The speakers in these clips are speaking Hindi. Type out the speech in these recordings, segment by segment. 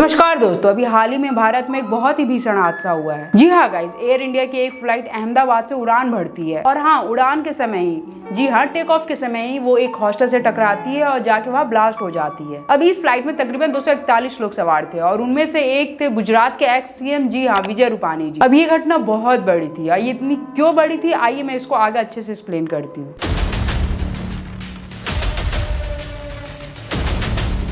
नमस्कार दोस्तों, अभी हाल ही में भारत में एक बहुत ही भीषण हादसा हुआ है। जी हाँ गाइस, एयर इंडिया की एक फ्लाइट अहमदाबाद से उड़ान भरती है और हाँ, उड़ान के समय ही, जी हाँ, टेक ऑफ के समय ही वो एक हॉस्टल से टकराती है और जाके वहाँ ब्लास्ट हो जाती है। अभी इस फ्लाइट में तकरीबन 241 लोग सवार थे और उनमें से एक थे गुजरात के एक्स सीएम, जी हाँ, विजय रूपानी जी। अब ये घटना बहुत बड़ी थी। ये इतनी क्यों बड़ी थी, आइए मैं इसको आगे अच्छे से एक्सप्लेन करती हूँ।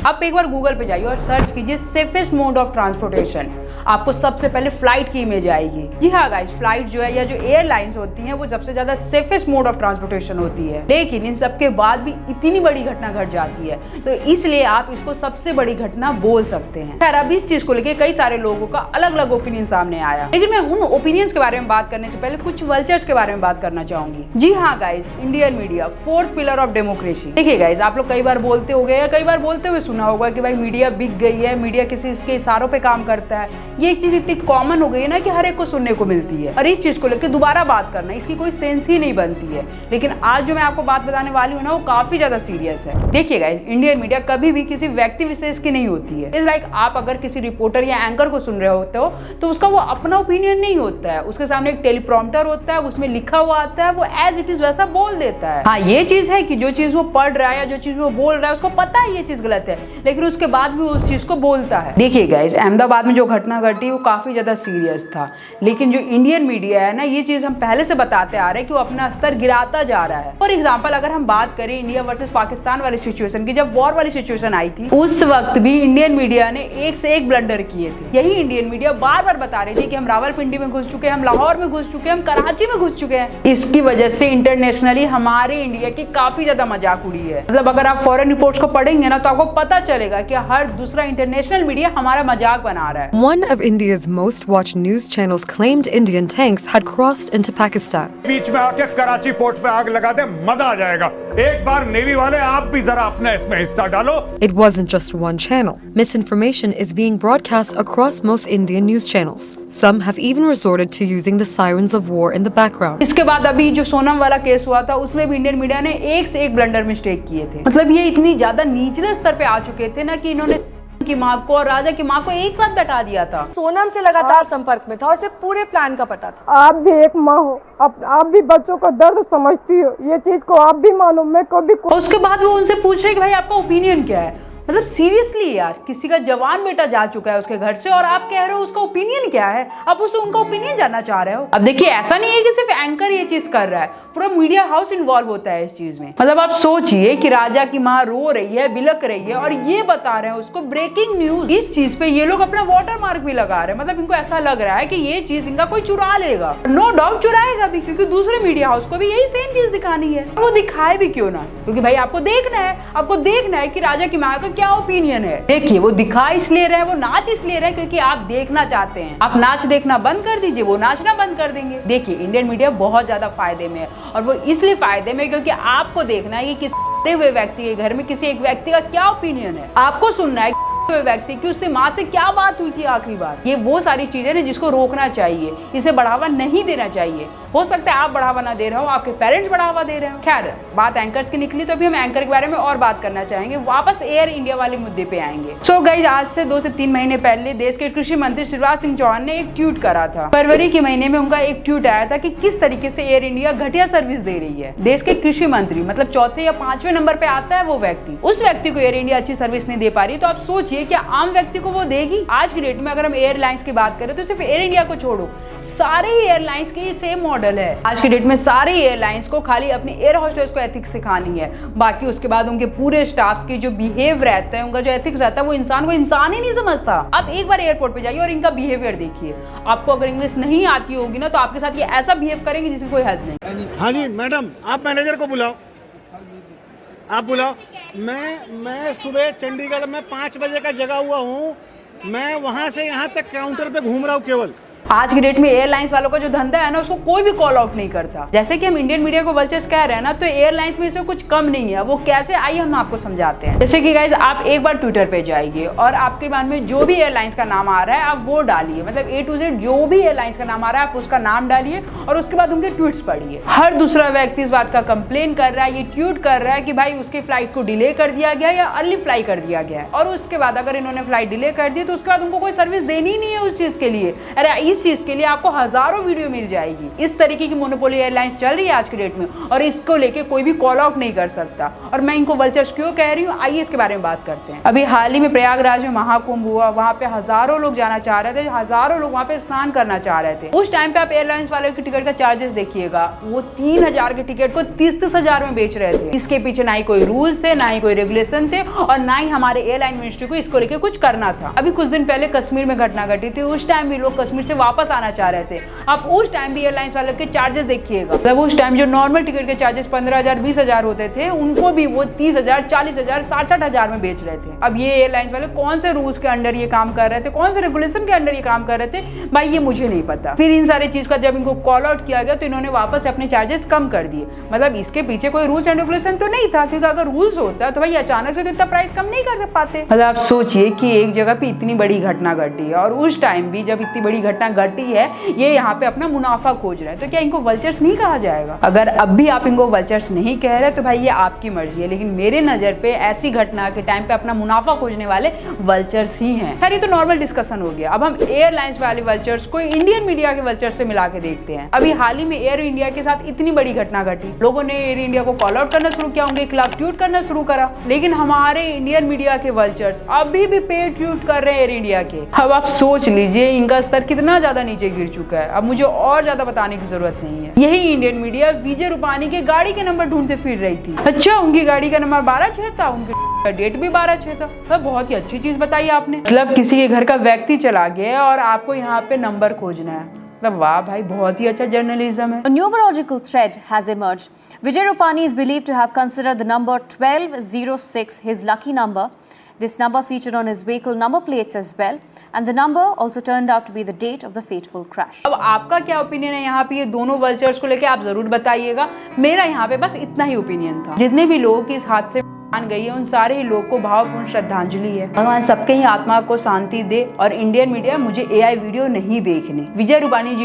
आप एक बार गूगल पे जाइए और सर्च कीजिए सेफेस्ट मोड ऑफ ट्रांसपोर्टेशन। आपको सबसे पहले फ्लाइट की इमेज आएगी। जी हाँ गाइस, फ्लाइट जो है या जो एयरलाइंस होती हैं वो सबसे ज्यादा सेफेस्ट मोड ऑफ ट्रांसपोर्टेशन होती है। लेकिन इन सब के बाद भी इतनी बड़ी घटना घट जाती है, तो इसलिए आप इसको सबसे बड़ी घटना बोल सकते हैं। खैर, अब इस चीज को लेकर कई सारे लोगों का अलग अलग ओपिनियन सामने आया, लेकिन मैं उन ओपिनियंस के बारे में बात करने से पहले कुछ वल्चर्स के बारे में बात करना चाहूंगी। जी हाँ guys, Indian media fourth pillar of democracy. देखिए गाइस, आप लोग कई बार बोलते हो गए या कई बार बोलते हुए सुना होगा कि भाई मीडिया बिक गई है, मीडिया किसी के इशारों पे काम करता है। ये एक चीज इतनी कॉमन हो गई है ना कि हर एक को सुनने को मिलती है, और इस चीज को लेकर दोबारा बात करना, इसकी कोई सेंस ही नहीं बनती है। लेकिन आज जो मैं आपको बात बताने वाली हूँ ना, वो काफी ज्यादा सीरियस है। देखिए गाइस, इंडियन मीडिया कभी भी किसी व्यक्ति विशेष की नहीं होती है। इट्स लाइक आप अगर किसी रिपोर्टर या एंकर को सुन रहे होते हो तो उसका वो अपना ओपिनियन नहीं होता है। उसके सामने एक टेलीप्रॉम्प्टर होता है, उसमें लिखा हुआ आता है, वो एज इट इज वैसा बोल देता है। हाँ, ये चीज है कि जो चीज वो पढ़ रहा है या जो चीज वो बोल रहा है उसको पता है ये चीज गलत है, लेकिन उसके बाद भी उस चीज को बोलता है। देखिए गाइस, अहमदाबाद में जो घटना घटी वो काफी ज्यादा सीरियस था, लेकिन जो इंडियन मीडिया है ना, ये चीज हम पहले से बताते आ रहे हैं कि वो अपना स्तर गिराता जा रहा है। फॉर एग्जांपल, अगर हम बात करें इंडिया वर्सेस पाकिस्तान वाली सिचुएशन की, जब वॉर वाली सिचुएशन आई थी, उस वक्त भी इंडियन मीडिया ने एक से एक ब्लंडर किए थे। यही इंडियन मीडिया बार बार बता रही थी कि हम रावलपिंडी में घुस चुके हैं, हम लाहौर में घुस चुके हैं, हम कराची में घुस चुके हैं। इसकी वजह से इंटरनेशनली हमारे इंडिया की काफी ज्यादा मजाक उड़ी है। मतलब अगर आप फॉरेन रिपोर्ट्स को पढ़ेंगे ना, तो आपको पता चलेगा कि हर दूसरा इंटरनेशनल मीडिया हमारा मजाक बना रहा है। One of India's most watched news channels claimed Indian tanks had crossed into Pakistan. बीच में आके कराची पोर्ट पे आग लगा दे, मजा आ जाएगा। एक बार नेवी वाले आप भी जरा अपना इसमें हिस्सा डालो। It wasn't just one channel. Misinformation is being broadcast across most Indian news channels. Some have even resorted to using the sirens of war in the background. इसके बाद अभी जो सोनम वाला केस हुआ था, उसमें भी इंडियन मीडिया ने एक से एक ब्लंडर मिस्टेक किए थे। मतलब ये इतनी ज्यादा निचले स्तर पे आ चुके थे ना कि इन्होंने की माँ को और राजा की माँ को एक साथ बैठा दिया था। सोनम से लगातार संपर्क में था और उसे पूरे प्लान का पता था। आप भी एक माँ हो, आप भी बच्चों का दर्द समझती हो, ये चीज को आप भी मानो। मैं कभी उसके बाद वो उनसे पूछ रहे कि भाई आपका ओपिनियन क्या है। मतलब सीरियसली यार, किसी का जवान बेटा जा चुका है उसके घर से और आप कह रहे हो उसका ओपिनियन क्या है, आप उससे उनका ओपिनियन जानना चाह रहे हो। अब देखिए, ऐसा नहीं है कि सिर्फ एंकर ये चीज कर रहा है, पूरा मीडिया हाउस इन्वॉल्व होता है इस चीज में। मतलब आप सोचिए कि राजा की माँ रो रही है, बिलक रही है, और ये बता रहे हैं उसको ब्रेकिंग न्यूज। इस चीज पे ये लोग अपना वाटर मार्क भी लगा रहे हैं। मतलब इनको ऐसा लग रहा है कि ये चीज इनका कोई चुरा लेगा। नो डाउट चुराएगा भी, क्योंकि दूसरे मीडिया हाउस को भी यही सेम चीज दिखानी है। वो दिखाए भी क्यों ना, क्योंकि भाई आपको देखना है कि राजा की माँ का क्या ओपिनियन है। देखिए, वो दिखा इसलिए रहे, वो नाच इसलिए रहे क्योंकि आप देखना चाहते हैं। आप नाच देखना बंद कर दीजिए, वो नाचना बंद कर देंगे। देखिए, इंडियन मीडिया बहुत ज्यादा फायदे में है, और वो इसलिए फायदे में क्योंकि आपको देखना है कि किसी हुए व्यक्ति के घर में किसी एक व्यक्ति का क्या ओपिनियन है। आपको सुनना है व्यक्ति की उससे माँ से क्या बात हुई थी आखिरी बार। ये वो सारी चीजें हैं जिसको रोकना चाहिए, इसे बढ़ावा नहीं देना चाहिए। हो सकता है आप बढ़ावा ना दे रहे हो, आपके पेरेंट्स बढ़ावा दे रहे हो। खैर, बात एंकर्स की निकली तो अभी हम एंकर के बारे में और बात करना चाहेंगे। वापस एयर इंडिया वाले मुद्दे पे आएंगे। सो गाइस, आज से 2 से 3 महीने पहले देश के कृषि मंत्री शिवराज सिंह चौहान ने एक ट्वीट करा था। फरवरी के महीने में उनका एक ट्वीट आया था कि किस तरीके से एयर इंडिया घटिया सर्विस दे रही है। देश के कृषि मंत्री, मतलब चौथे या 5वें नंबर पे आता है वो व्यक्ति। उस व्यक्ति को एयर इंडिया अच्छी सर्विस नहीं दे पा रही, तो आप सोचिए क्या आम व्यक्ति को वो देगी। आज की डेट में अगर हम एयरलाइंस की बात करें तो सिर्फ एयर इंडिया को छोड़ो, सारे एयरलाइंस के सेम मॉडल है। आज की डेट में सारे एयरलाइंस को खाली अपने एयर होस्टेस को एथिक्स सिखानी है, बाकी उसके बाद उनके पूरे स्टाफ की जो बिहेव रहता है, उनका जो एथिक्स रहता है, वो इंसान को इंसान ही नहीं समझता। आप एक बार एयरपोर्ट पे जाइए और इनका बिहेवियर देखिए। आपको अगर इंग्लिश नहीं आती होगी ना, तो आपके साथ ये ऐसा बिहेव करेंगे जिसकी कोई हद नहीं। हाँ जी मैडम, आप मैनेजर को बुलाओ, आप बुलाओ। मैं सुबह चंडीगढ़ में 5 बजे का जगा हुआ हूँ, मैं वहाँ से यहाँ तक काउंटर पे घूम रहा हूँ केवल। आज की डेट में एयरलाइंस वालों का जो धंधा है ना, उसको कोई भी कॉल आउट नहीं करता। जैसे कि हम इंडियन मीडिया को वल्चर्स कह रहे हैं ना, तो एयरलाइंस में इसमें कुछ कम नहीं है। वो कैसे, आइए हम आपको समझाते हैं। जैसे कि गाइज, आप एक बार ट्विटर पे जाइए और आपके मन में जो भी एयरलाइंस का नाम आ रहा है आप वो डालिए, मतलब A to Z जो भी एयरलाइंस का नाम आ रहा है आप उसका नाम डालिए और उसके बाद उनके ट्वीट्स पढ़िए। हर दूसरा व्यक्ति इस बात का कंप्लेन कर रहा है, ये ट्वीट कर रहा है कि भाई उसकी फ्लाइट को डिले कर दिया गया या अर्ली फ्लाई कर दिया गया है। और उसके बाद अगर इन्होंने फ्लाइट डिले कर दी तो उसके बाद उनको कोई सर्विस देनी ही नहीं है उस चीज के लिए। अरे इस चीज के लिए आपको हजारों वीडियो मिल जाएगी। इस तरीके की मोनोपोली एयरलाइंस चल रही है आज की डेट में और इसको लेके कोई भी कॉल आउट नहीं कर सकता। और मैं इनको वल्चर्स क्यों कह रही हूँ, आइए इसके बारे में बात करते हैं। अभी हाल ही में प्रयागराज में महाकुंभ हुआ, वहां पे हजारों लोग जाना चाह रहे थे, हजारों लोग वहां पे स्नान करना चाह रहे थे। उस टाइम पे आप एयरलाइंस वाले की टिकट का चार्जेस देखिएगा, वो 3000 के टिकट को 30,000 में बेच रहे थे। इसके पीछे ना ही कोई रूल्स थे, ना ही कोई रेगुलेशन थे और ना ही हमारे एयरलाइन मिनिस्ट्री को इसको लेके कुछ करना था। अभी कुछ दिन पहले कश्मीर में घटना घटी थी, उस टाइम भी लोग कश्मीर से वापस आना चाह रहे थे। आप उस टाइम भी एयरलाइंस वाले के चार्जेस देखिएगा, मतलब उस टाइम जो नॉर्मल टिकट के चार्जेस 15,000 20,000 होते थे, उनको भी वो 30,000 40,000 60,000 में बेच रहे थे। अब ये एयरलाइंस वाले कौन से रूल्स के अंडर ये काम कर रहे थे, कौन से रेगुलेशन के अंडर ये काम कर रहे थे, भाई ये मुझे नहीं पता। फिर इन सारी चीज का जब इनको कॉल आउट किया गया तो इन्होंने वापस अपने चार्जेस कम कर दिए। मतलब इसके पीछे कोई रूल्स एंड रेगुलेशन तो नहीं था, क्योंकि अगर रूल्स होता तो भाई अचानक से तो इतना प्राइस कम नहीं कर पाते। मतलब आप सोचिए कि एक जगह पे इतनी बड़ी घटना घटी है और उस टाइम भी जब इतनी बड़ी घटना घटी है ये यहाँ पे अपना मुनाफा खोज रहे हैं, तो क्या इनको वल्चर्स नहीं कहा जाएगा? अगर अब भी आप इनको वल्चर्स नहीं कह रहे तो भाई ये आपकी मर्जी है, लेकिन मेरे नजर पे ऐसी घटना के टाइम पे अपना मुनाफा खोजने वाले वल्चर्स ही हैं। खैर ये तो नॉर्मल डिस्कशन हो गया। अब हम एयरलाइंस वाले वल्चर्स को इंडियन मीडिया के वल्चर्स से मिला के देखते हैं। अभी हाल ही में एयर इंडिया के साथ इतनी बड़ी घटना घटी, लोगों ने एयर इंडिया को कॉल आउट करना शुरू किया, उनके खिलाफ ट्वीट करना शुरू करा, लेकिन हमारे इंडियन मीडिया के वल्चर्स अभी भी पेड ट्वीट कर रहे हैं एयर इंडिया के। अब आप सोच लीजिए इनका स्तर कितना ज्यादा नीचे गिर चुका है। अब मुझे और ज्यादा बताने की जरूरत नहीं है। यही इंडियन मीडिया विजय रूपानी के गाड़ी के नंबर ढूंढते फिर रही थी। अच्छा, उनकी गाड़ी का नंबर 12/6 था, उनके डेट भी 12/6 था। तो बहुत ही अच्छी चीज बताई आपने। मतलब किसी के घर का व्यक्ति चला गया और आपको यहाँ पे नंबर खोजना है। मतलब वाह भाई, बहुत ही अच्छा जर्नलिज्म है। A numerological thread has emerged. Vijay Rupani is believed to have considered the number 1206 his lucky number. This number featured on his vehicle number plates as well. And the number also turned out to be the date of the fateful crash. अब आपका क्या ओपिनियन है यहाँ पे ये दोनों वल्चर्स को लेके, आप जरूर बताइएगा। मेरा यहाँ पे बस इतना ही ओपिनियन था। जितने भी लोग इस हादसे मान गई है उन सारे ही लोग को भावपूर्ण श्रद्धांजलि है। भगवान सबके ही आत्मा को शांति दे। और इंडियन मीडिया मुझे AI वीडियो नहीं देखने। विजय रूपानी जी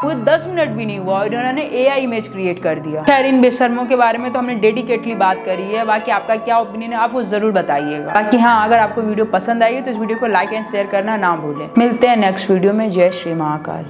वो 10 मिनट भी नहीं हुआ और इन्होंने AI इमेज क्रिएट कर दिया। खैर इन बेशर्मों के बारे में तो हमने डेडिकेटली बात करी है। बाकी आपका क्या ओपिनियन है आप वो जरूर बताइएगा। बाकी हाँ, अगर आपको वीडियो पसंद आई तो इस वीडियो को लाइक एंड शेयर करना ना भूलें। मिलते हैं नेक्स्ट वीडियो में। जय श्री महाकाल।